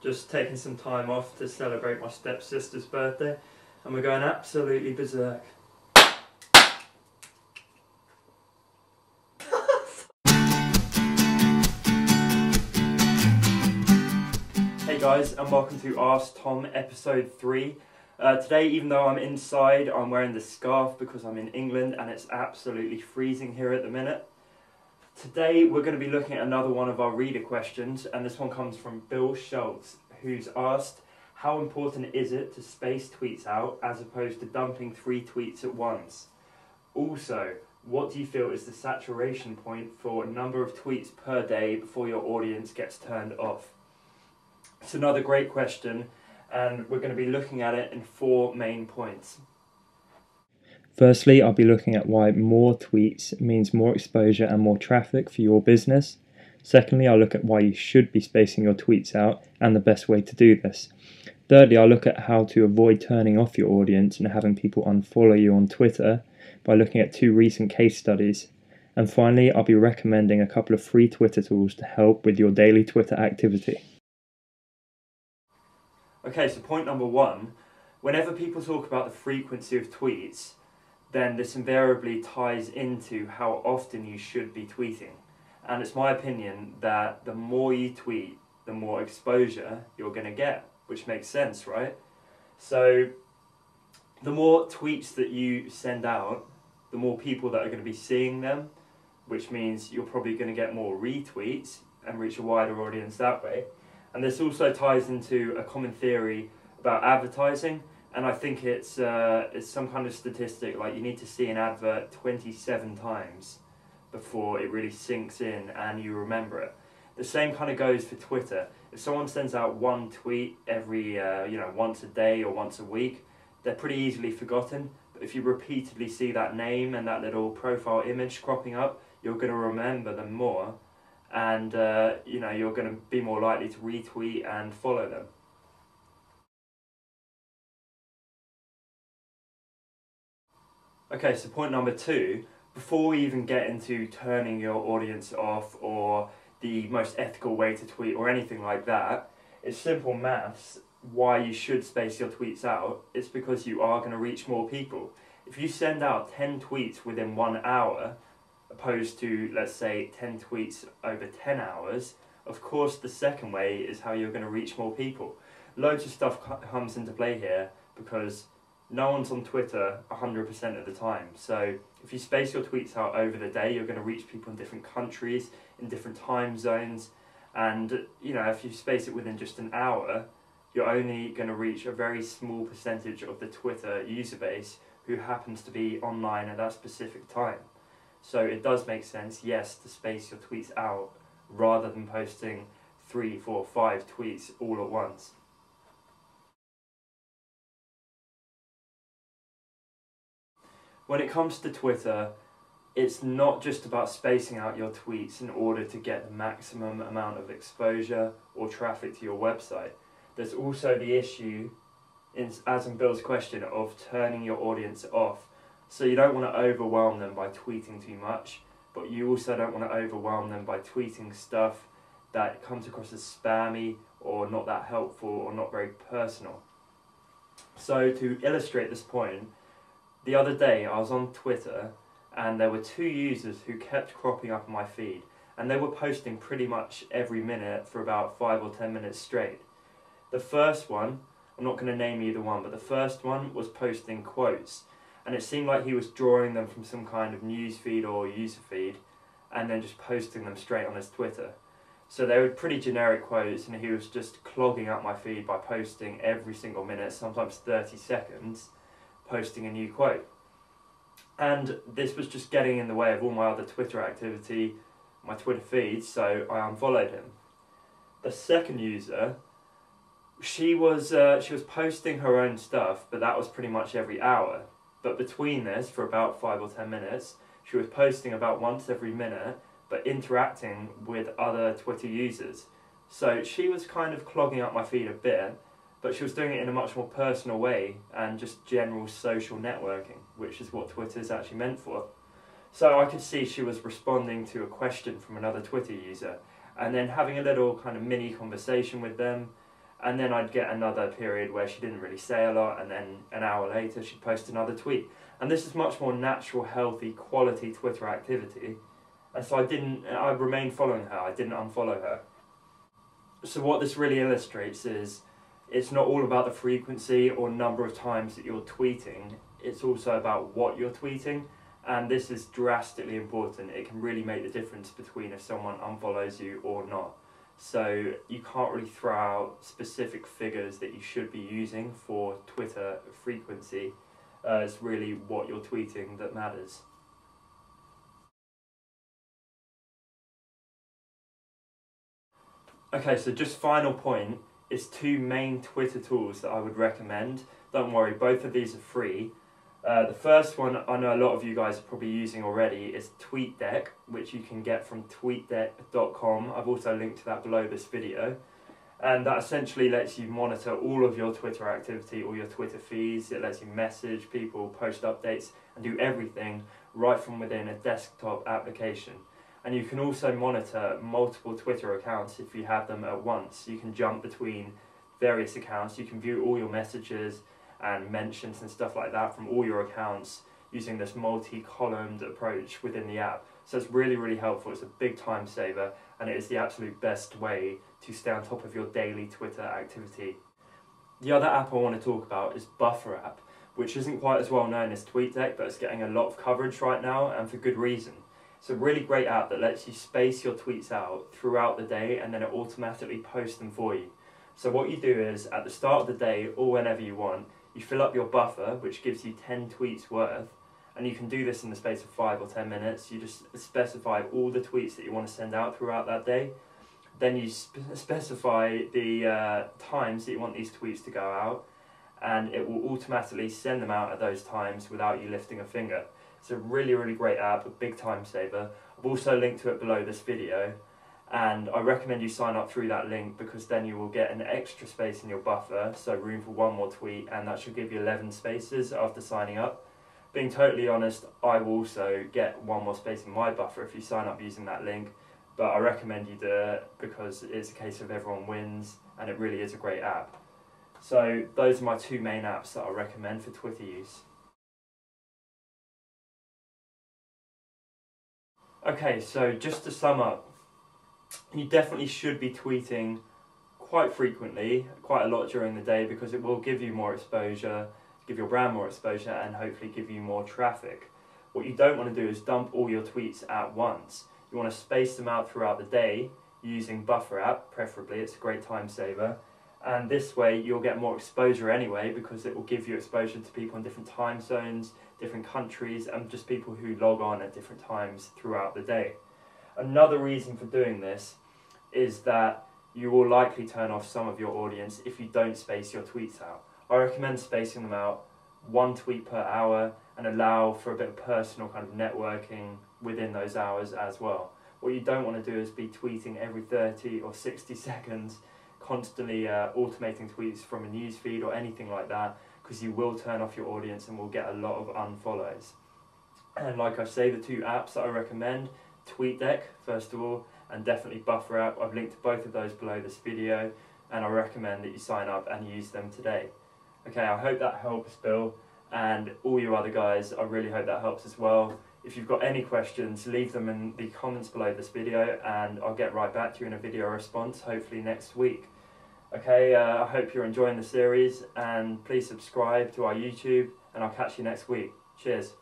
Just taking some time off to celebrate my stepsister's birthday, and we're going absolutely berserk. Hey guys, and welcome to Ask Tom episode 3. Today, even though I'm inside, I'm wearing this scarf because I'm in England and it's absolutely freezing here at the minute. Today we're going to be looking at another one of our reader questions, and this one comes from Bill Schultz, who's asked, how important is it to space tweets out as opposed to dumping 3 tweets at once? Also, what do you feel is the saturation point for number of tweets per day before your audience gets turned off? It's another great question, and we're going to be looking at it in 4 main points. Firstly, I'll be looking at why more tweets means more exposure and more traffic for your business. Secondly, I'll look at why you should be spacing your tweets out and the best way to do this. Thirdly, I'll look at how to avoid turning off your audience and having people unfollow you on Twitter by looking at 2 recent case studies. And finally, I'll be recommending a couple of free Twitter tools to help with your daily Twitter activity. Okay, so point number 1, whenever people talk about the frequency of tweets, then this invariably ties into how often you should be tweeting. And it's my opinion that the more you tweet, the more exposure you're going to get, which makes sense, right? So the more tweets that you send out, the more people that are going to be seeing them, which means you're probably going to get more retweets and reach a wider audience that way. And this also ties into a common theory about advertising, and I think it's some kind of statistic, like you need to see an advert 27 times before it really sinks in and you remember it. The same kind of goes for Twitter. If someone sends out 1 tweet every, once a day or once a week, they're pretty easily forgotten. But if you repeatedly see that name and that little profile image cropping up, you're going to remember them more, and you're going to be more likely to retweet and follow them. Okay, so point number 2, before we even get into turning your audience off or the most ethical way to tweet or anything like that, it's simple maths why you should space your tweets out. It's because you are going to reach more people. If you send out 10 tweets within 1 hour, opposed to, let's say, 10 tweets over 10 hours, of course the second way is how you're going to reach more people. Loads of stuff comes into play here because no one's on Twitter 100% of the time. So if you space your tweets out over the day, you're going to reach people in different countries, in different time zones, and if you space it within just an hour, you're only going to reach a very small percentage of the Twitter user base who happens to be online at that specific time. So it does make sense, yes, to space your tweets out rather than posting 3, 4, 5 tweets all at once. When it comes to Twitter, it's not just about spacing out your tweets in order to get the maximum amount of exposure or traffic to your website. There's also the issue, as in Bill's question, of turning your audience off. So you don't want to overwhelm them by tweeting too much, but you also don't want to overwhelm them by tweeting stuff that comes across as spammy or not that helpful or not very personal. So to illustrate this point, the other day I was on Twitter and there were 2 users who kept cropping up on my feed, and they were posting pretty much every minute for about 5 or 10 minutes straight. The first one, I'm not going to name either one, but the first one was posting quotes, and it seemed like he was drawing them from some kind of news feed or user feed and then just posting them straight on his Twitter. So they were pretty generic quotes, and he was just clogging up my feed by posting every single minute, sometimes 30 seconds, posting a new quote. And this was just getting in the way of all my other Twitter activity, my Twitter feeds, so I unfollowed him. The second user, she was posting her own stuff, but that was pretty much every hour. But between this, for about 5 or 10 minutes, she was posting about once every minute, but interacting with other Twitter users. So she was kind of clogging up my feed a bit, but she was doing it in a much more personal way and just general social networking, which is what Twitter is actually meant for. So I could see she was responding to a question from another Twitter user and then having a little kind of mini conversation with them, and then I'd get another period where she didn't really say a lot, and then an hour later she'd post another tweet. And this is much more natural, healthy, quality Twitter activity. And so I remained following her, I didn't unfollow her. So what this really illustrates is it's not all about the frequency or number of times that you're tweeting, it's also about what you're tweeting, and this is drastically important. It can really make the difference between if someone unfollows you or not. So you can't really throw out specific figures that you should be using for Twitter frequency. It's really what you're tweeting that matters. Okay, so just final point is 2 main Twitter tools that I would recommend. Don't worry, both of these are free. The first one I know a lot of you guys are probably using already is TweetDeck, which you can get from tweetdeck.com. I've also linked to that below this video. And that essentially lets you monitor all of your Twitter activity, all your Twitter feeds. It lets you message people, post updates, and do everything right from within a desktop application. And you can also monitor multiple Twitter accounts if you have them at once. You can jump between various accounts. You can view all your messages and mentions and stuff like that from all your accounts using this multi-columned approach within the app. So it's really, really helpful. It's a big time saver, and it is the absolute best way to stay on top of your daily Twitter activity. The other app I want to talk about is Buffer app, which isn't quite as well known as TweetDeck, but it's getting a lot of coverage right now, and for good reason. It's a really great app that lets you space your tweets out throughout the day, and then it automatically posts them for you. So what you do is, at the start of the day, or whenever you want, you fill up your buffer, which gives you 10 tweets worth, and you can do this in the space of 5 or 10 minutes. You just specify all the tweets that you want to send out throughout that day. Then you specify the times that you want these tweets to go out, and it will automatically send them out at those times without you lifting a finger. It's a really, really great app, a big time saver. I've also linked to it below this video, and I recommend you sign up through that link because then you will get an extra space in your buffer, so room for one more tweet, and that should give you 11 spaces after signing up. Being totally honest, I will also get one more space in my buffer if you sign up using that link, but I recommend you do it because it's a case of everyone wins, and it really is a great app. So those are my 2 main apps that I recommend for Twitter use. Okay, so just to sum up, you definitely should be tweeting quite frequently, quite a lot during the day, because it will give you more exposure, give your brand more exposure, and hopefully give you more traffic. What you don't want to do is dump all your tweets at once. You want to space them out throughout the day using Buffer app, preferably. It's a great time saver. And this way you'll get more exposure anyway, because it will give you exposure to people in different time zones, different countries, and just people who log on at different times throughout the day. Another reason for doing this is that you will likely turn off some of your audience if you don't space your tweets out. I recommend spacing them out 1 tweet per hour and allow for a bit of personal kind of networking within those hours as well. What you don't want to do is be tweeting every 30 or 60 seconds, constantly automating tweets from a news feed or anything like that, because you will turn off your audience and will get a lot of unfollows. And like I say, the 2 apps that I recommend, TweetDeck first of all, and definitely Buffer app. I've linked to both of those below this video, and I recommend that you sign up and use them today. Okay, I hope that helps, Bill, and all you other guys, I really hope that helps as well. If you've got any questions, leave them in the comments below this video, and I'll get right back to you in a video response, hopefully next week. Okay, I hope you're enjoying the series, and please subscribe to our YouTube, and I'll catch you next week. Cheers.